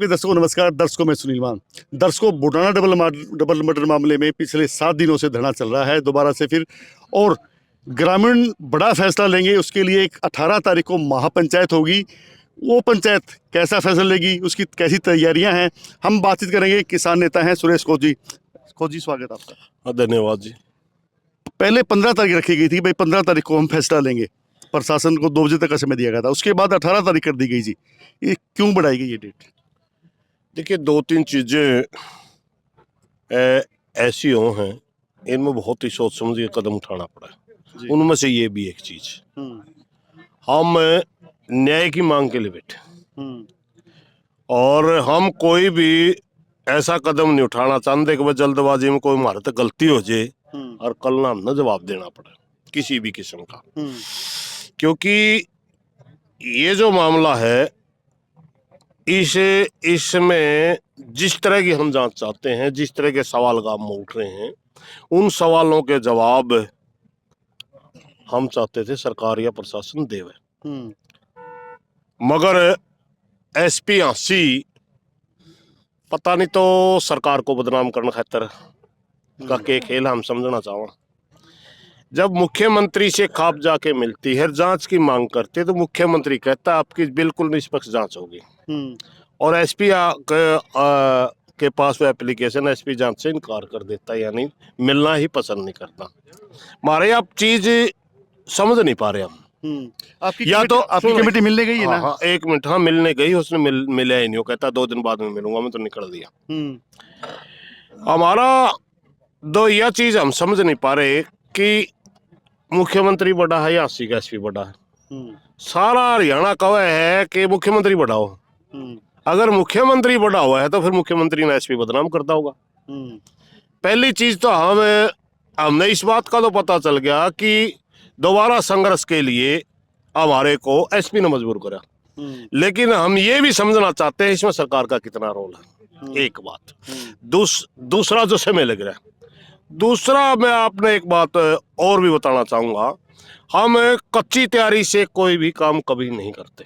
दर्शकों नमस्कार। दर्शकों मैं सुनील मान। दर्शकों बुढ़ाना डबल मर्डर मामले में पिछले 7 दिनों से धरना चल रहा है दोबारा से फिर, और ग्रामीण बड़ा फैसला लेंगे। उसके लिए एक 18 तारीख को महापंचायत होगी। वो पंचायत कैसा फैसला लेगी, उसकी कैसी तैयारियां हैं, हम बातचीत करेंगे। किसान नेता हैं सुरेश खोजी। खोजी, स्वागत आपका। धन्यवाद जी। पहले 15 तारीख रखी गई थी, भाई 15 तारीख को हम फैसला लेंगे। प्रशासन को 2 बजे तक का समय दिया गया था, उसके बाद 18 तारीख कर दी गई थी। ये क्यों बढ़ाई गई ये डेट? देखिए, 2-3 चीजें ऐसी हो हैं, इनमें बहुत ही सोच समझ के कदम उठाना पड़ा है। उनमें से ये भी एक चीज, हम न्याय की मांग के लिए बैठे और हम कोई भी ऐसा कदम नहीं उठाना चाहते कि वह जल्दबाजी में कोई हमारे तक गलती हो जाए और कल ना हमने जवाब देना पड़े किसी भी किस्म का। क्योंकि ये जो मामला है, इसमें जिस तरह की हम जांच चाहते हैं, जिस तरह के सवाल गाम में उठ रहे हैं, उन सवालों के जवाब हम चाहते थे सरकार या प्रशासन देवे। मगर एसपी हांसी पता नहीं तो सरकार को बदनाम करने खातर का के खेल हम समझना चाहवा। जब मुख्यमंत्री से खाप जाके मिलती है, जांच की मांग करते, तो मुख्यमंत्री कहता है आपकी बिल्कुल निष्पक्ष जांच होगी, और एसपी के पास वो एप्लीकेशन एसपी जांच से इनकार कर देता है, यानी मिलना ही पसंद नहीं करता। हमारे आप चीज समझ नहीं पा रहे हम। आपकी या तो आपकी कमेटी मिलने गई है ना? हाँ, 1 मिनट। हाँ, मिलने गई, उसने मिला ही नहीं। वो कहता 2 दिन बाद में मिलूंगा, मैं तो निकल दिया। हमारा दो यह चीज हम समझ नहीं पा रहे कि मुख्यमंत्री बड़ा है या हांसी का एसपी बड़ा है। सारा हरियाणा कहा है कि मुख्यमंत्री बड़ा हो। अगर मुख्यमंत्री बड़ा हुआ है तो फिर मुख्यमंत्री ने एसपी बदनाम करता होगा। पहली चीज तो हमने इस बात का तो पता चल गया कि दोबारा संघर्ष के लिए हमारे को एसपी ने मजबूर करा। लेकिन हम ये भी समझना चाहते हैं इसमें सरकार का कितना रोल है। एक बात। दूसरा जो समय लग रहा है, दूसरा मैं आपने एक बात और भी बताना चाहूंगा, हम कच्ची तैयारी से कोई भी काम कभी नहीं करते।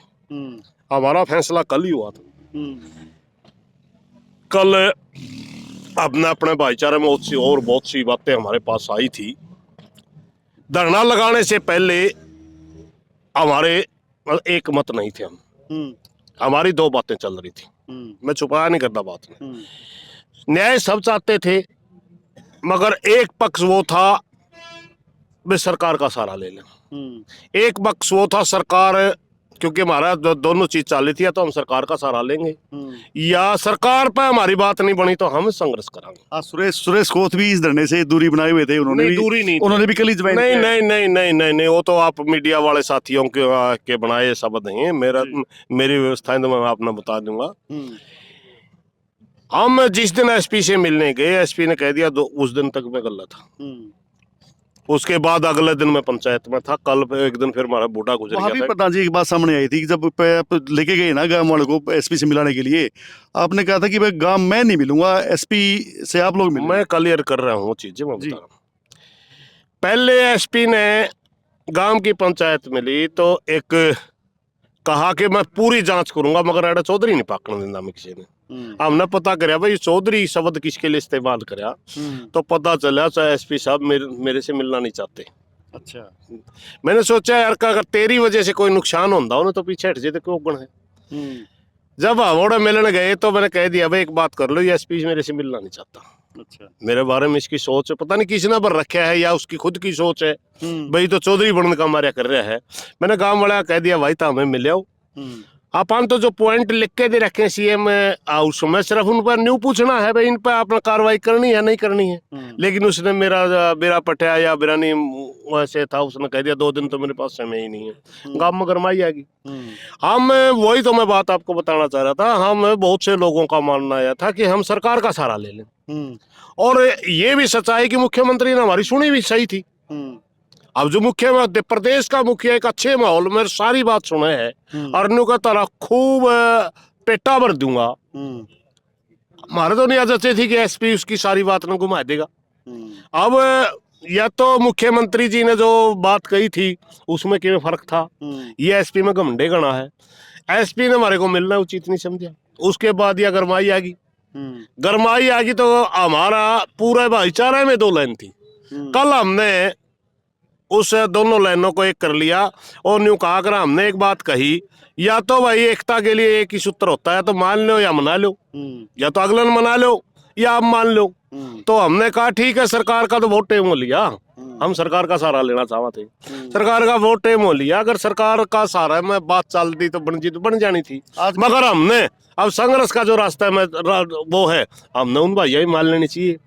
हमारा फैसला कल ही हुआ था। कल अपने अपने भाईचारे में बहुत सी बातें हमारे पास आई थी। धरना लगाने से पहले हमारे एक मत नहीं थे हम। हमारी 2 बातें चल रही थी। मैं छुपाया नहीं करता बात में। न्याय सब चाहते थे, मगर एक पक्ष वो था वे सरकार का सहारा ले लें। एक पक्ष वो था सरकार, क्योंकि हमारा दोनों चीज चाल रही थी, या तो हम सरकार का सहारा लेंगे या सरकार पर हमारी बात नहीं बनी तो हम संघर्ष करांगे। सुरेश खोत भी इस धरने से दूरी बनाए हुए थे। उन्होंने भी कल ही ज्वाइन किया। नहीं, वो तो आप मीडिया वाले साथियों के बनाए शब्द नहीं है। मेरी व्यवस्थाएं तो मैं आपने बता दूंगा। हम जिस दिन एसपी से मिलने गए, एसपी ने कह दिया उस दिन तक मैं गलत था। उसके बाद अगले दिन मैं पंचायत में था। कल एक दिन फिर हमारा बूढ़ा गुजर गया था। प्रधान जी की बात सामने आई थी कि जब आप लेके गए ना गांव वाले को एसपी से मिलाने के लिए, आपने कहा था कि भाई गांव मैं नहीं मिलूंगा, एसपी से आप लोग मिलेंगे। मैं क्लियर कर रहा हूँ चीजें, मैं बता रहा हूँ। पहले एसपी ने गांव की पंचायत मिली तो एक कहा कि मैं पूरी जांच करूंगा, मगर एडा चौधरी नहीं पाकने देना मैं किसी ने। हमने पता कराया भाई चौधरी शब्द किसके लिए इस्तेमाल कराया, तो पता चला एसपी साहब मेरे से मिलना नहीं चाहते। अच्छा। मैंने सोचा यार अगर तेरी वजह से कोई नुकसान होता हो तो पीछे हट जाते, क्यों गण है। जब हम मिलने गए तो मैंने कह दिया भाई एक बात कर लो, ये एसपी मेरे से मिलना नहीं चाहता। अच्छा। मेरे बारे में इसकी सोच पता नहीं किसने पर रखा है या उसकी खुद की सोच है, भाई तो चौधरी बनने का मार्या कर रहा है। मैंने गांव वाला कह दिया भाई तो हमें मिले हो। अपन तो जो पॉइंट लिख के दे रखे सीएम उसमें सिर्फ उन पर न्यू पूछना है भाई इन पर आपने कार्रवाई करनी है नहीं करनी है। लेकिन उसने मेरा पटिया या बिरानी वैसे था, उसने कह दिया 2 दिन तो मेरे पास समय ही नहीं है। गांव में गरमाई आ गई। हम वही तो मैं बात आपको बताना चाह रहा था, हम बहुत से लोगों का मानना आया था कि हम सरकार का सहारा ले लें। और ये भी सच्चाई कि मुख्यमंत्री ने हमारी सुनी भी सही थी। अब जो मुख्य प्रदेश का मुखिया एक अच्छे माहौल में सारी बात सुने है और न्यू का तरह खूब पेटा भर दूंगा। हमारे तो नहीं आदत थी कि एसपी उसकी सारी बात न घुमा देगा। अब या तो मुख्यमंत्री जी ने जो बात कही थी उसमें क्या फर्क था, ये एसपी में घमंडे गणा है। एसपी ने हमारे को मिलना उचित नहीं समझा। उसके बाद यह गरमाई आ गई। गरमाई आ गई तो हमारा पूरे भाईचारे में 2 लाइन थी। कल हमने उस दोनों लाइनों को एक कर लिया और न्यू कहा अगर हमने एक बात कही, या तो भाई एकता के लिए एक ही सूत्र होता है, तो मान लो या मना लो, या तो अगलन मना लो या आप मान लो। तो हमने कहा ठीक है, सरकार का तो वोट टाइम हो लिया, हम सरकार का सहारा लेना चाहते थे, सरकार का वोट टाइम हो लिया, अगर सरकार का सहारा में बात चलती तो बन जानी थी। मगर हमने अब संघर्ष का जो रास्ता में वो है, हमने उन भैया ही मान लेनी चाहिए,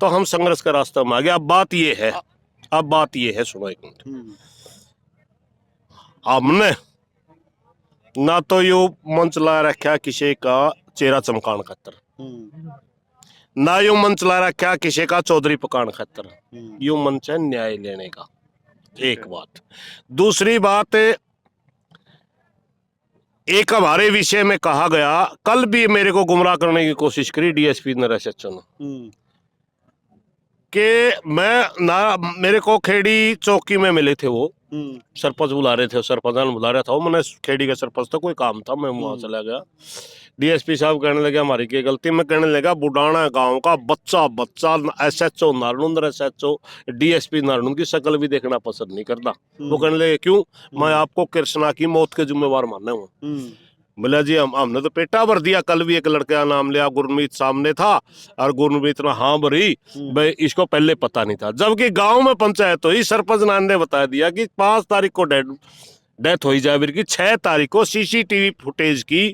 तो हम संघर्ष के रास्ते में आ गए। अब बात ये है, सुनो एक मिनट। हमने ना तो यो मंच ला रखा किसी का चेहरा चमकान खातर, ना यो मंच ला रखा किसी का चौधरी पकान खातर, यो मंच है न्याय लेने का। एक बात। दूसरी बात, एक हमारे विषय में कहा गया, कल भी मेरे को गुमराह करने की कोशिश करी डीएसपी नरेश ने कि मेरे को खेड़ी चौकी में मिले थे, वो सरपंच बुला रहे थे, सरपंच बुला रहा था, मैंने खेड़ी का सरपंच था, कोई काम था, मैं वहां चला गया। डीएसपी साहब कहने लगे हमारी क्या गलती, मैं कहने लगा बुडाना गांव का बच्चा एसएचओ नारनूंद, एसएचओ डीएसपी नारनूंद की शक्ल भी देखना पसंद नहीं करता। वो कहने लगे क्यों, मैं आपको कृष्णा की मौत के जिम्मेवार मानना हूँ। बोला जी हमने तो पेटा भर दिया, कल भी एक लड़के का नाम लिया, गुरमीत सामने था, और गुरमीत ने हाँ भरी, भाई इसको पहले पता नहीं था, जबकि गांव में पंचायत हुई, सरपंच नान ने बता दिया कि 5 तारीख को डेथ हुई जाबिर की, 6 तारीख को सीसीटीवी फुटेज की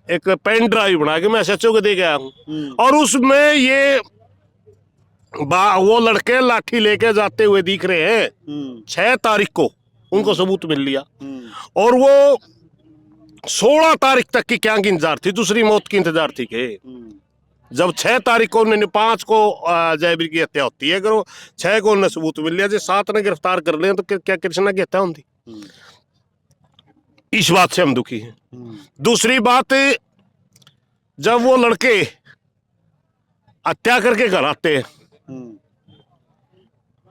एक पेन ड्राइव बना के मैं एसएचओ को दे गया हूँ, और उसमें ये वो लड़के लाठी लेके जाते हुए दिख रहे हैं। 6 तारीख को उनको सबूत मिल लिया, और वो 16 तारीख तक की क्या की इंतजार थी, दूसरी मौत की इंतजार थी के। जब 6 तारीख को 5 को जयवीर की हत्या होती है, अगर 6 को उन्हें सबूत मिल लिया, 7 ने गिरफ्तार कर लिया, तो क्या कृष्णा की हत्या होती? इस बात से हम दुखी हैं। दूसरी बात, जब वो लड़के हत्या करके घर आते हैं,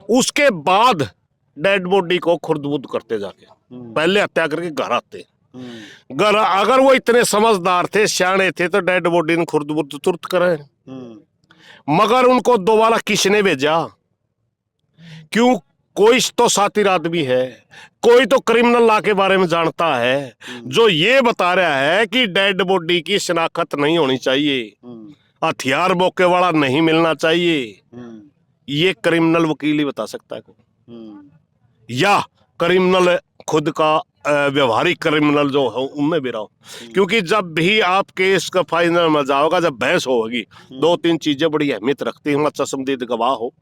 उसके बाद डेड बॉडी को खुर्द-बुर्द करते जाके, पहले हत्या करके घर आते घर, अगर वो इतने समझदार थे, सियाने थे, तो डेड बॉडी खुर्द-बुर्द तुरंत करें। मगर उनको दोबारा किसने भेजा? क्यों? कोई तो सातिर आदमी है, कोई तो क्रिमिनल लॉ के बारे में जानता है, जो ये बता रहा है कि डेड बॉडी की शिनाख्त नहीं होनी चाहिए, हथियार मौके वाला नहीं मिलना चाहिए। ये क्रिमिनल वकील ही बता सकता है या क्रिमिनल खुद का व्यवहारिक क्रिमिनल जो है उनमें भी रहो। क्योंकि जब भी आप केस का फाइनल में जाओगा, जब बहस होगी, 2-3 चीजें बड़ी अहमियत रखती हैं। चश्मदीद गवाह हो,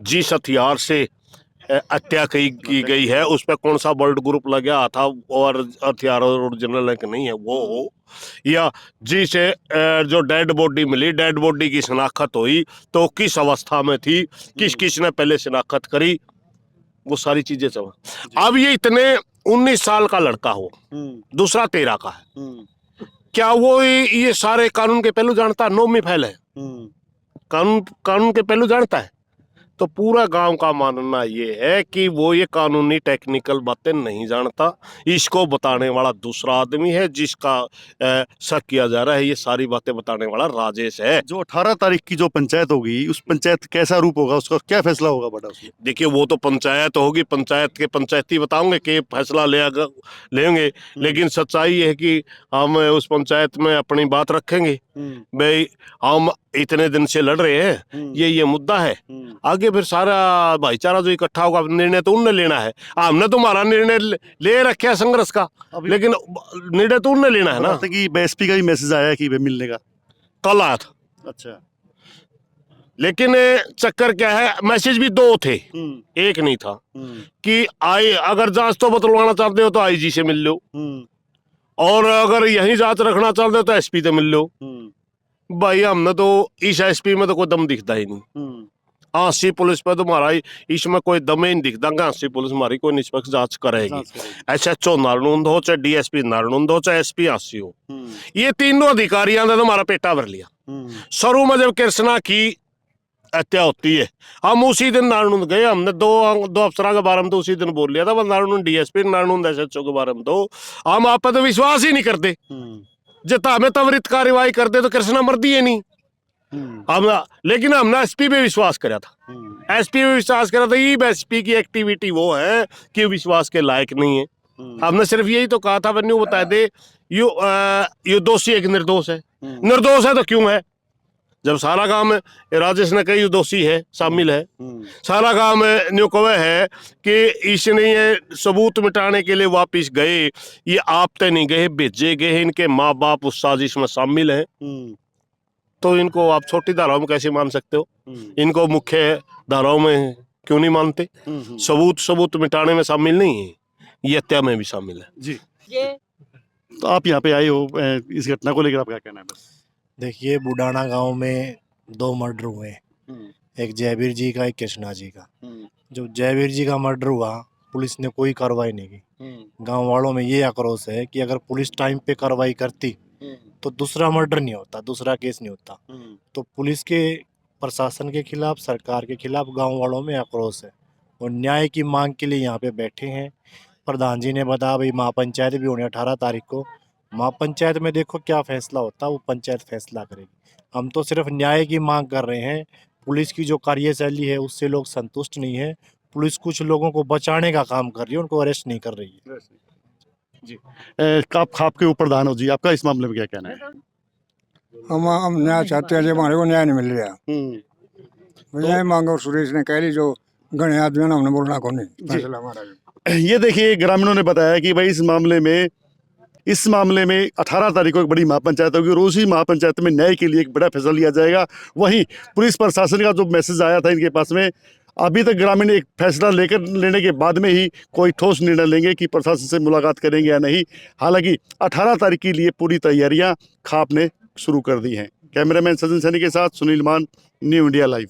जिस हथियार से हत्या की गई है उस पर कौन सा बर्ड ग्रुप लगा था और हथियार ओरिजिनल है कि नहीं है वो हो, या जिसे जो डेड बॉडी मिली, डेड बॉडी की शिनाख्त हुई तो किस अवस्था में थी, किस ने पहले शिनाख्त करी, वो सारी चीजें सब। अब ये इतने 19 साल का लड़का हो, दूसरा 13 का है, क्या वो ये सारे कानून के पहलू जानता है? नौवीं फैल है, कानून के पहलू जानता है। तो पूरा गांव का मानना ये है कि वो ये कानूनी टेक्निकल बातें नहीं जानता। इसको बताने वाला दूसरा आदमी है जिसका शक किया जा रहा है, ये सारी बातें बताने वाला राजेश है। जो 18 तारीख की जो पंचायत होगी, उस पंचायत कैसा रूप होगा, उसका क्या फैसला होगा बड़ा उसमें? देखिए वो तो पंचायत होगी, पंचायत के पंचायती बताओगे कि फैसला लेंगे, लेकिन सच्चाई ये है कि हम उस पंचायत में अपनी बात रखेंगे। भाई हम इतने दिन से लड़ रहे हैं, ये मुद्दा है, आगे फिर सारा भाईचारा जो इकट्ठा होगा, निर्णय तो उनने लेना है। हमने तुम्हारा निर्णय ले रखा है संघर्ष का, लेकिन निर्णय तो उनने लेना है ना। कि एसपी का भी मैसेज आया कि मिलने का, कल आया था। अच्छा, लेकिन चक्कर क्या है, मैसेज भी 2 थे, एक नहीं था कि अगर जांच तो बतलवाना चाहते हो तो आईजी से मिल लो, और अगर यही जांच रखना चाहते हो तो एसपी से मिल लो। भाई हमने तो इस एसपी में तो कोई दम दिखता ही नहीं, हाँसी पुलिस पे तो हमारा इसमें कोई दम ही नहीं दिखता। हाँसी पुलिस हमारी कोई निष्पक्ष जांच करेगी, एसएचओ नारनूंद हो, चाहे डीएसपी नारनूंद हो, चाहे एसपी हाँसी हो, ये तीनों अधिकारियों ने तो हमारा पेटा भर लिया। शुरू में जब कृष्णा की हत्या होती है, हम उसी दिन नारनूंद गए, हमने दो अफसरों के बारे में तो उसी दिन बोल लिया था, नारनूंद डीएसपी, नारनूंद एसएचओ के बारे में तो हम आप पे तो विश्वास ही नहीं करते। जितना हमें त्वरित कार्रवाई कर दे तो कृष्णा मर दिए नहीं हम। लेकिन हमने एसपी पे विश्वास करा था, एसपी पे विश्वास करा था। ये एसपी की एक्टिविटी वो है कि विश्वास के लायक नहीं है। हमने सिर्फ यही तो कहा था, बन्यू बता दे यो दोषी है कि निर्दोष है। निर्दोष है तो क्यों है? जब सारा काम राजेश ने कही दोषी है, शामिल है, सारा काम न्यू कवे है कि इसने ये सबूत मिटाने के लिए वापिस गए, ये आप तो नहीं गए, भेजे गए, इनके माँ बाप उस साजिश में शामिल है। तो इनको आप छोटी धाराओं में कैसे मान सकते हो? इनको मुख्य धाराओं में क्यों नहीं मानते? सबूत मिटाने में शामिल नहीं है, ये हत्या में भी शामिल है जी। तो आप यहाँ पे आए हो, इस घटना को लेकर आप क्या कहना है? बस देखिए, बुडाना गांव में 2 मर्डर हुए, एक जयवीर जी का, एक कृष्णा जी का। जो जयवीर जी का मर्डर हुआ, पुलिस ने कोई कार्रवाई नहीं की। गांव वालों में ये आक्रोश है कि अगर पुलिस टाइम पे कार्रवाई करती तो दूसरा मर्डर नहीं होता, दूसरा केस नहीं होता। तो पुलिस के, प्रशासन के खिलाफ, सरकार के खिलाफ गांव वालों में आक्रोश है और न्याय की मांग के लिए यहाँ पे बैठे हैं। प्रधान जी ने बताया भाई महापंचायत भी होनी 18 तारीख को। महापंचायत में देखो क्या फैसला होता है, वो पंचायत फैसला करेगी। हम तो सिर्फ न्याय की मांग कर रहे हैं। पुलिस की जो कार्यशैली है उससे लोग संतुष्ट नहीं है। पुलिस कुछ लोगों को बचाने का काम कर रही है, उनको अरेस्ट नहीं कर रही है। जी। आप खाप के ऊपर प्रधान हो जी, आपका इस मामले में क्या कहना है? हम न्याय चाहते हैं, जब हमारे को न्याय नहीं मिल रहा। न्याय मांगो, सुरेश ने कह ली जो गणे आदमी ने, हमने बोलना को नहीं, फैसला हमारा। ये देखिए, ग्रामीणों ने बताया कि भाई इस मामले में 18 तारीख को एक बड़ी महापंचायत होगी और उसी महापंचायत में न्याय के लिए एक बड़ा फैसला लिया जाएगा। वहीं पुलिस प्रशासन का जो मैसेज आया था इनके पास में, अभी तक ग्रामीण एक फैसला लेने के बाद में ही कोई ठोस निर्णय लेंगे कि प्रशासन से मुलाकात करेंगे या नहीं। हालांकि 18 तारीख के लिए पूरी तैयारियां खाप ने शुरू कर दी हैं। कैमरामैन सचिन सैनी के साथ सुनील मान, न्यू इंडिया लाइव।